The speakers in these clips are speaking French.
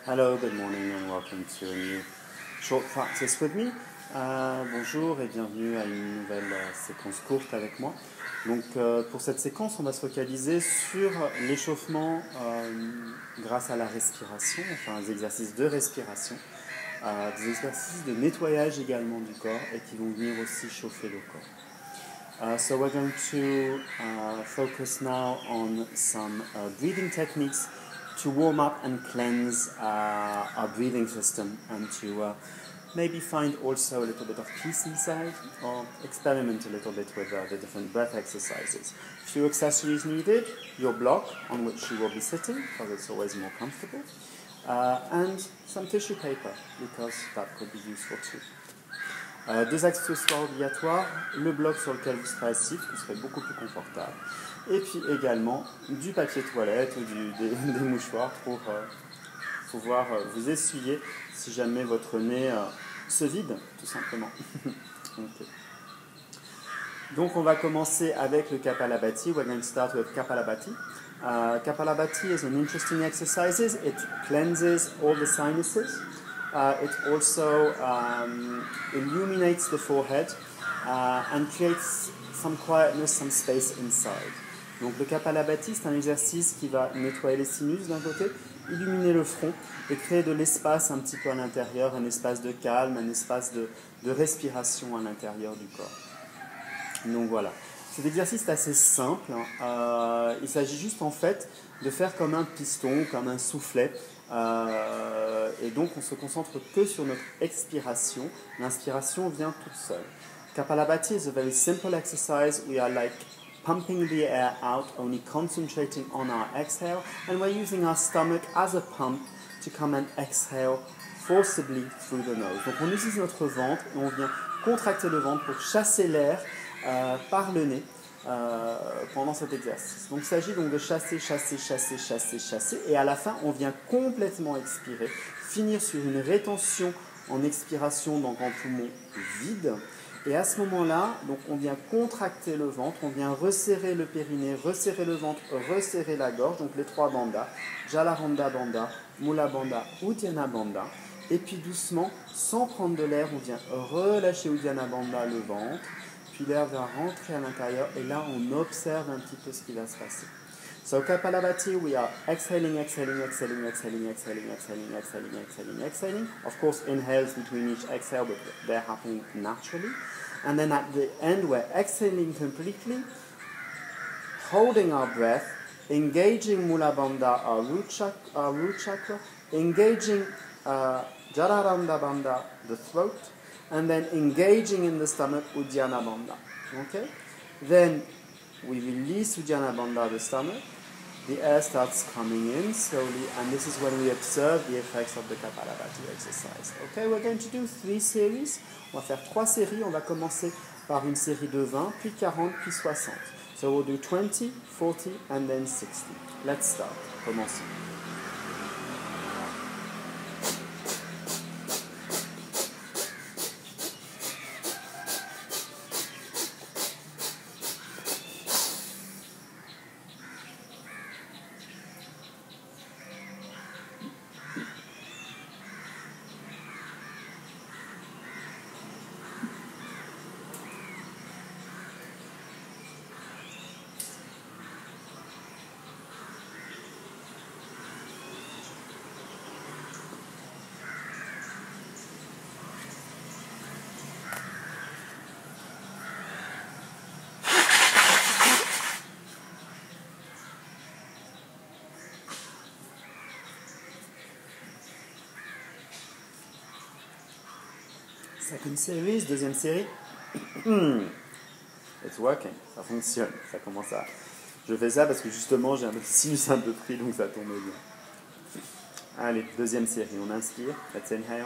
Hello, good morning and welcome to a new short practice with me. Bonjour et bienvenue à une nouvelle séquence courte avec moi. Donc pour cette séquence, on va se focaliser sur l'échauffement grâce à la respiration, enfin des exercices de respiration, des exercices de nettoyage également du corps et qui vont venir aussi chauffer le corps. So we're going to focus now on some breathing techniques to warm up and cleanse our breathing system and to maybe find also a little bit of peace inside or experiment a little bit with the different breath exercises. Few accessories needed, your block on which you will be sitting because it's always more comfortable, and some tissue paper because that could be useful too. Deux accessoires obligatoires, le bloc sur lequel vous serez assis, vous serez beaucoup plus confortable, et puis également du papier toilette ou des mouchoirs pour pouvoir vous essuyer si jamais votre nez se vide, tout simplement. Okay. Donc on va commencer avec le Kapalabhati. We're going to start with Kapalabhati. Kapalabhati is an interesting exercise. It cleanses all the sinuses. It also illuminates the forehead and creates some quietness, some space inside. Donc le Kapalabhati, c'est un exercice qui va nettoyer les sinus d'un côté, illuminer le front et créer de l'espace un petit peu à l'intérieur, un espace de calme, un espace de respiration à l'intérieur du corps. Donc voilà. Cet exercice est assez simple. Il s'agit juste en fait de faire comme un piston, comme un soufflet. Et donc on se concentre que sur notre expiration. L'inspiration vient toute seule. Kapalabhati is a very simple exercise. We are like pumping the air out, only concentrating on our exhale, and we're using our stomach as a pump to come and exhale forcibly through the nose. Donc on utilise notre ventre et on vient contracter le ventre pour chasser l'air par le nez pendant cet exercice. Donc il s'agit donc de chasser, chasser, chasser, chasser, chasser, et à la fin on vient complètement expirer, finir sur une rétention en expiration, donc en poumon vide. Et à ce moment-là, donc on vient contracter le ventre, on vient resserrer le périnée, resserrer le ventre, resserrer la gorge, donc les trois bandhas, Jalarandha Bandha, Mula Bandha, Uddiyana Bandha. Et puis doucement, sans prendre de l'air, on vient relâcher Uddiyana Bandha, le ventre, puis l'air va rentrer à l'intérieur, et là on observe un petit peu ce qui va se passer. So Kapalabhati, we are exhaling, exhaling, exhaling, exhaling, exhaling, exhaling, exhaling, exhaling, exhaling. Of course, inhales between each exhale, but they're happening naturally. And then at the end, we're exhaling completely, holding our breath, engaging Mula Bandha, our root chakra, engaging Jalarandha Bandha, the throat, and then engaging in the stomach, Uddiyana Bandha. Okay? Then we release Uddiyana Bandha, the stomach. The air starts coming in slowly, and this is when we observe the effects of the Kapalabhati exercise. Okay, we're going to do 3 series. On va faire 3 séries. On va commencer par une série de 20, puis 40, puis 60. So we'll do 20, 40, and then 60. Let's start. Commençons. Second series, deuxième série. It's working, ça fonctionne, ça commence à... Je fais ça parce que justement j'ai un petit sinus un peu pris, donc ça tombe bien. Allez, deuxième série, on inspire, let's inhale.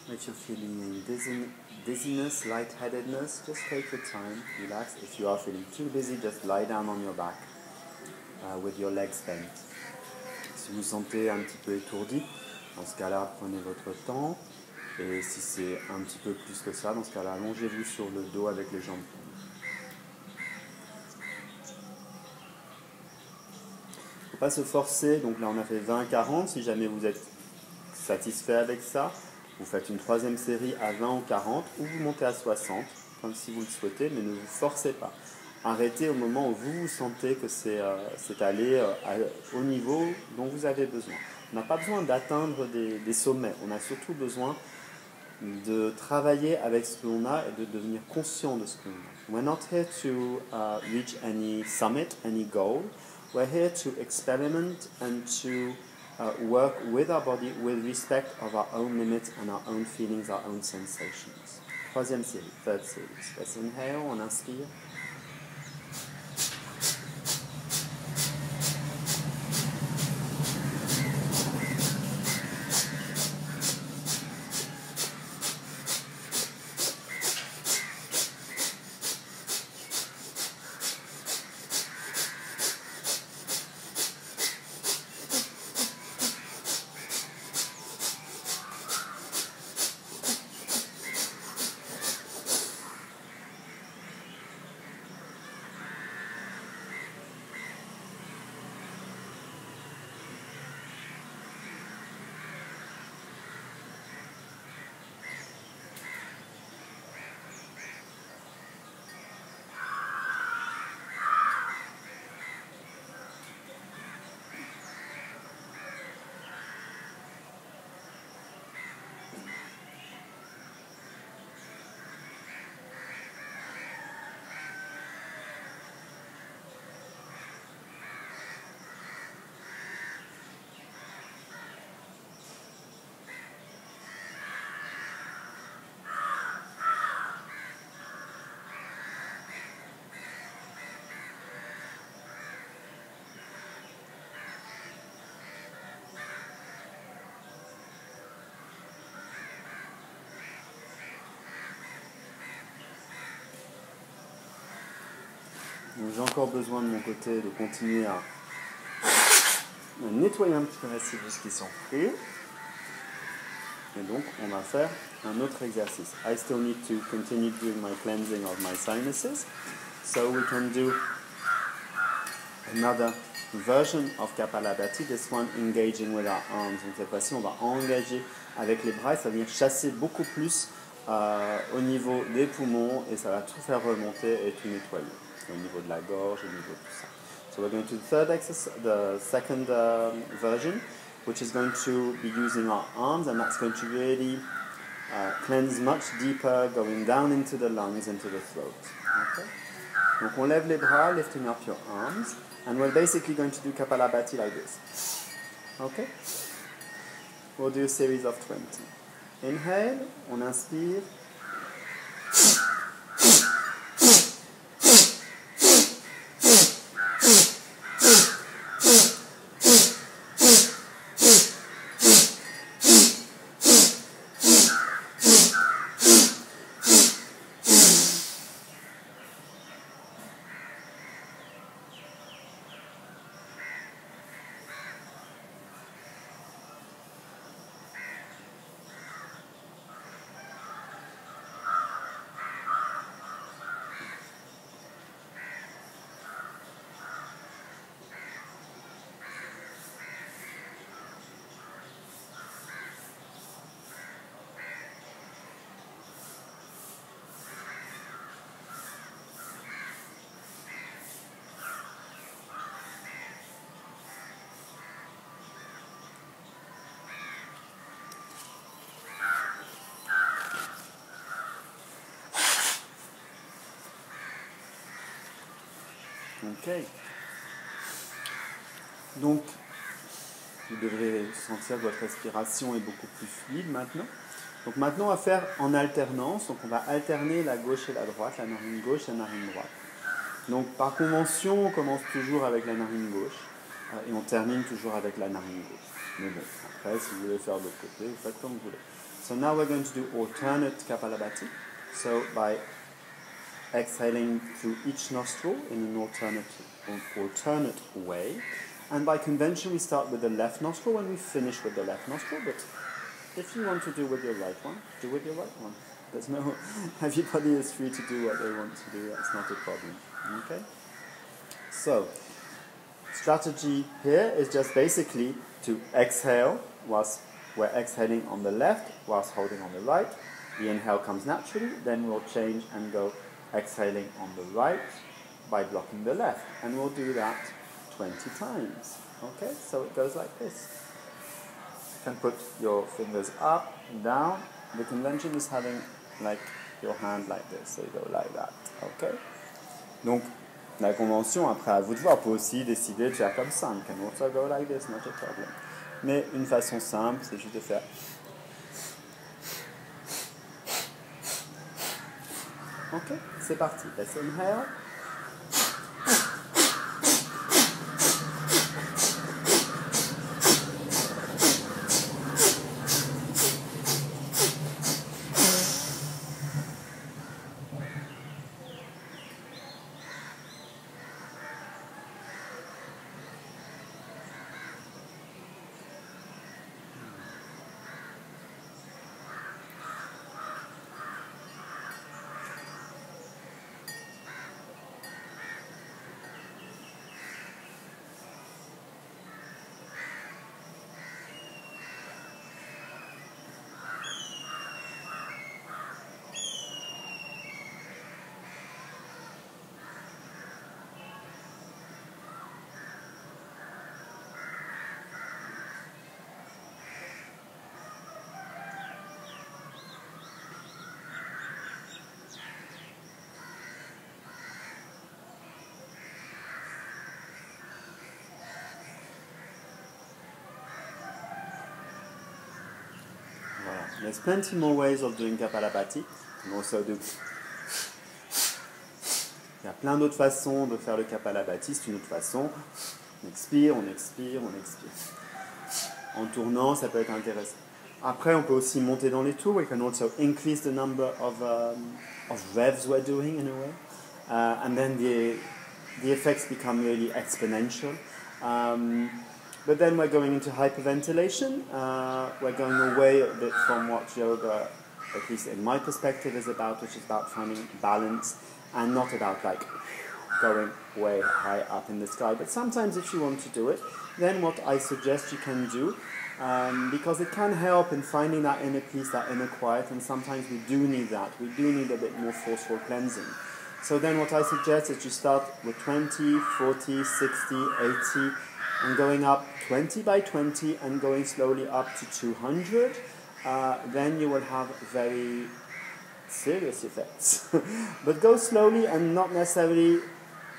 If you're feeling any dizziness, lightheadedness, just take your time, relax. If you are feeling too busy, just lie down on your back with your legs bent. Si vous vous sentez un petit peu étourdi, dans ce cas-là, prenez votre temps. Et si c'est un petit peu plus que ça, dans ce cas-là, allongez-vous sur le dos avec les jambes tendues. Il ne faut pas se forcer, donc là on a fait 20-40, si jamais vous êtes satisfait avec ça, vous faites une troisième série à 20 ou 40, ou vous montez à 60, comme si vous le souhaitez, mais ne vous forcez pas. Arrêtez au moment où vous vous sentez que c'est allé au niveau dont vous avez besoin. On n'a pas besoin d'atteindre des sommets, on a surtout besoin de travailler avec ce que l'on a et de devenir conscient de ce que l'on a. We're not here to reach any summit, any goal. We're here to experiment and to work with our body with respect of our own limits and our own feelings, our own sensations. Troisième série, third series. Let's inhale, on inspire. J'ai encore besoin de mon côté de continuer à nettoyer un petit peu mes sinus qui sont pris. Et donc, on va faire un autre exercice. I still need to continue doing my cleansing of my sinuses. So we can do another version of Kapalabhati, this one engaging with our arms. Donc cette fois-ci, on va engager avec les bras et ça va venir chasser beaucoup plus au niveau des poumons et ça va tout faire remonter et tout nettoyer. Au niveau de la gorge, au niveau de tout ça. So we're going to the second version, which is going to be using our arms, and that's going to really cleanse much deeper, going down into the lungs, into the throat. Okay? Donc on lève les bras, lifting up your arms, and we're basically going to do Kapalabhati like this. Okay? We'll do a series of 20. Inhale, on inspire. Ok. Donc, vous devrez sentir que votre respiration est beaucoup plus fluide maintenant. Donc maintenant, on va faire en alternance. Donc on va alterner la gauche et la droite, la narine gauche et la narine droite. Donc par convention, on commence toujours avec la narine gauche et on termine toujours avec la narine gauche. Mais bon, après, si vous voulez faire de l'autre côté, vous faites comme vous voulez. So now we're going to do alternate Kapalabhati. So by exhaling through each nostril in an alternate way. And by convention, we start with the left nostril and we finish with the left nostril. But if you want to do with your right one, do with your right one. There's no, everybody is free to do what they want to do. That's not a problem. Okay? So, strategy here is just basically to exhale whilst we're exhaling on the left, whilst holding on the right. The inhale comes naturally, then we'll change and go exhaling on the right by blocking the left. And we'll do that 20 times. Okay, so it goes like this. You can put your fingers up and down. The convention is having like your hand like this, so you go like that. Okay. Donc, la convention, après à vous de voir, on peut aussi décider de faire comme ça. You can also go like this, not a problem. Mais une façon simple, c'est juste de faire. Ok, c'est parti. Let's inhale. There's plenty more ways of doing Kapalabhati. You can also do... Il y a plein d'autres façons de faire le Kapalabhati, c'est une autre façon. On expire, on expire, on expire. En tournant, ça peut être intéressant. Après, on peut aussi monter dans les tours. We can also increase the number of revs we're doing in a way. And then the effects become really exponential. But then we're going into hyperventilation. We're going away a bit from what yoga, at least in my perspective, is about, which is about finding balance and not about like going way high up in the sky. But sometimes if you want to do it, then what I suggest you can do, because it can help in finding that inner peace, that inner quiet, and sometimes we do need that. We do need a bit more forceful cleansing. So then what I suggest is you start with 20, 40, 60, 80, and going up 20 by 20 and going slowly up to 200, then you will have very serious effects. But go slowly and not necessarily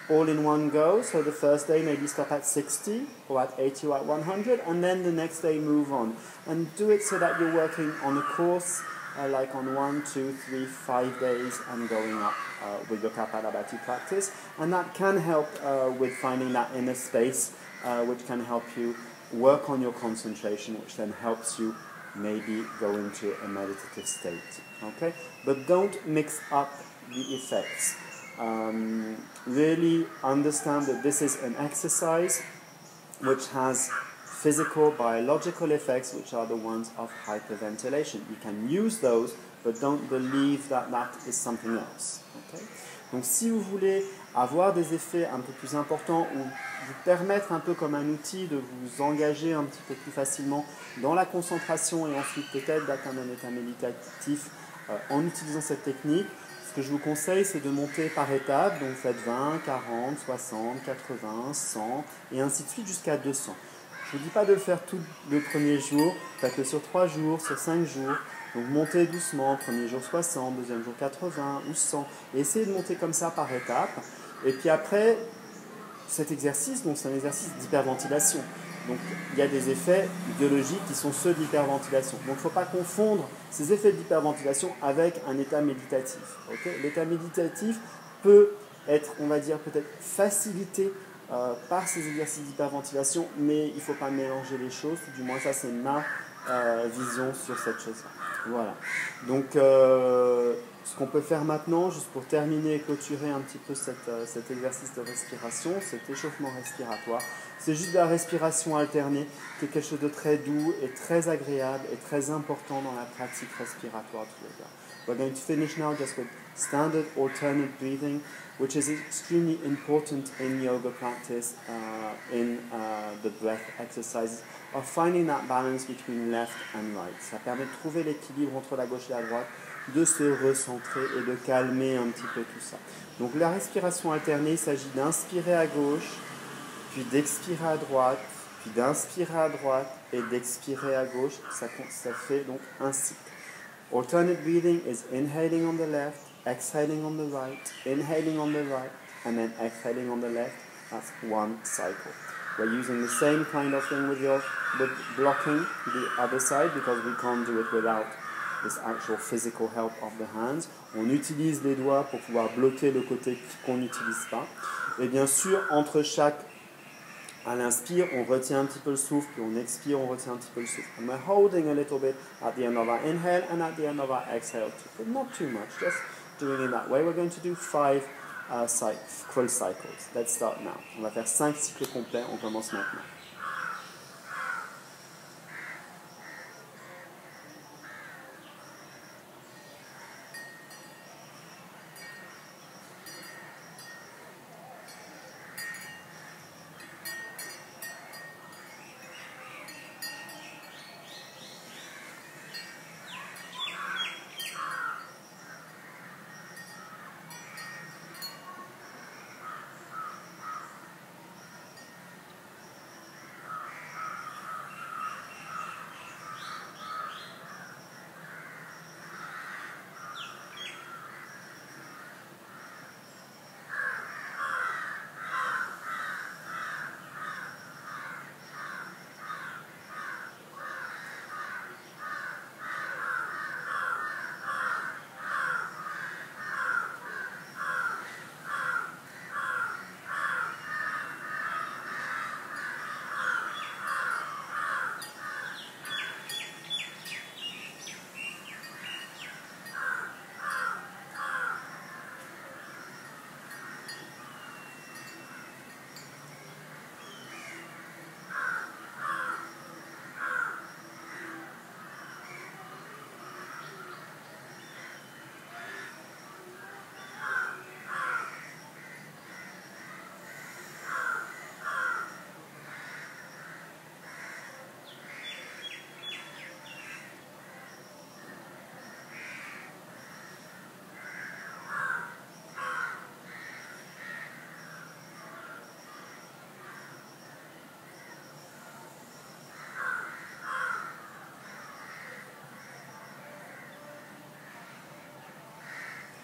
all in one go. So the first day maybe stop at 60 or at 80 or at 100, and then the next day move on. And do it so that you're working on a course like on 1, 2, 3, 5 days and going up with your Kapalabhati practice. And that can help with finding that inner space, which can help you work on your concentration, which then helps you maybe go into a meditative state. Okay? But don't mix up the effects. Really understand that this is an exercise which has physical, biological effects, which are the ones of hyperventilation. You can use those, but don't believe that that is something else. Okay? Donc si vous voulez avoir des effets un peu plus importants ou vous permettre un peu comme un outil de vous engager un petit peu plus facilement dans la concentration et ensuite peut-être d'atteindre un état méditatif en utilisant cette technique, ce que je vous conseille c'est de monter par étapes, donc faites 20, 40, 60, 80, 100 et ainsi de suite jusqu'à 200. Je ne vous dis pas de le faire tout le premier jour, faites-le sur 3 jours, sur 5 jours. Donc montez doucement, premier jour 60, deuxième jour 80 ou 100. Et essayez de monter comme ça par étapes. Et puis après, cet exercice, donc c'est un exercice d'hyperventilation. Donc il y a des effets biologiques qui sont ceux de l'hyperventilation. Donc il ne faut pas confondre ces effets d'hyperventilation avec un état méditatif. Okay? L'état méditatif peut être, on va dire, peut-être facilité par ces exercices d'hyperventilation, mais il ne faut pas mélanger les choses. Du moins ça c'est ma vision sur cette chose-là. Voilà. Donc, ce qu'on peut faire maintenant, juste pour terminer et clôturer un petit peu cet exercice de respiration, cet échauffement respiratoire, c'est juste de la respiration alternée, qui est quelque chose de très doux et très agréable et très important dans la pratique respiratoire de yoga. We're going to finish now just with standard alternate breathing, which is extremely important in yoga practice, in the breath exercises, of finding that balance between left and right. Ça permet de trouver l'équilibre entre la gauche et la droite, de se recentrer et de calmer un petit peu tout ça. Donc la respiration alternée, il s'agit d'inspirer à gauche, puis d'expirer à droite, puis d'inspirer à droite et d'expirer à gauche. Ça fait donc un cycle. Alternate breathing is inhaling on the left, exhaling on the right, inhaling on the right, and then exhaling on the left. That's one cycle. We're using the same kind of thing with blocking the other side because we can't do it without this actual physical help of the hands. On utilise les doigts pour pouvoir bloquer le côté qu'on n'utilise pas. Et bien sûr, entre chaque à l'inspire, on retient un petit peu le souffle, puis on expire, on retient un petit peu le souffle. And we're holding a little bit at the end of our inhale and at the end of our exhale too, but not too much, just doing it that way. We're going to do 5 full cycles. Let's start now. On va faire 5 cycles complets, on commence maintenant.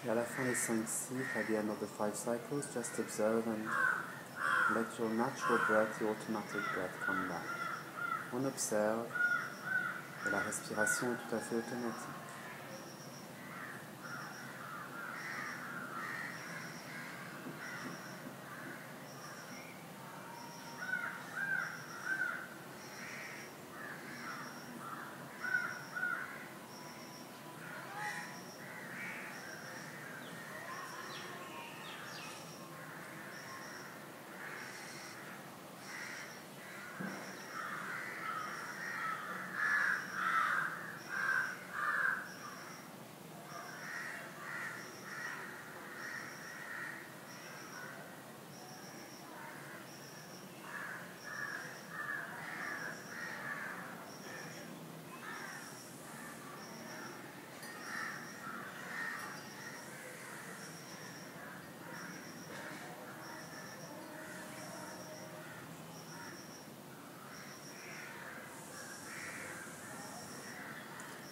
Et à la fin des 5 cycles, at the end of the 5 cycles, just observe and let your natural breath, your automatic breath come back. On observe et la respiration est tout à fait automatique.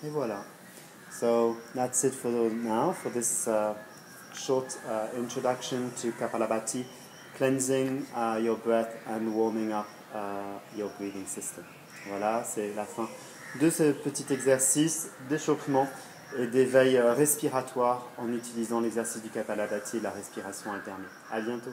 Et voilà. So that's it for now, for this short introduction to Kapalabhati, cleansing your breath and warming up your breathing system. Voilà, c'est la fin de ce petit exercice d'échauffement et d'éveil respiratoire en utilisant l'exercice du Kapalabhati et la respiration alternée. À bientôt.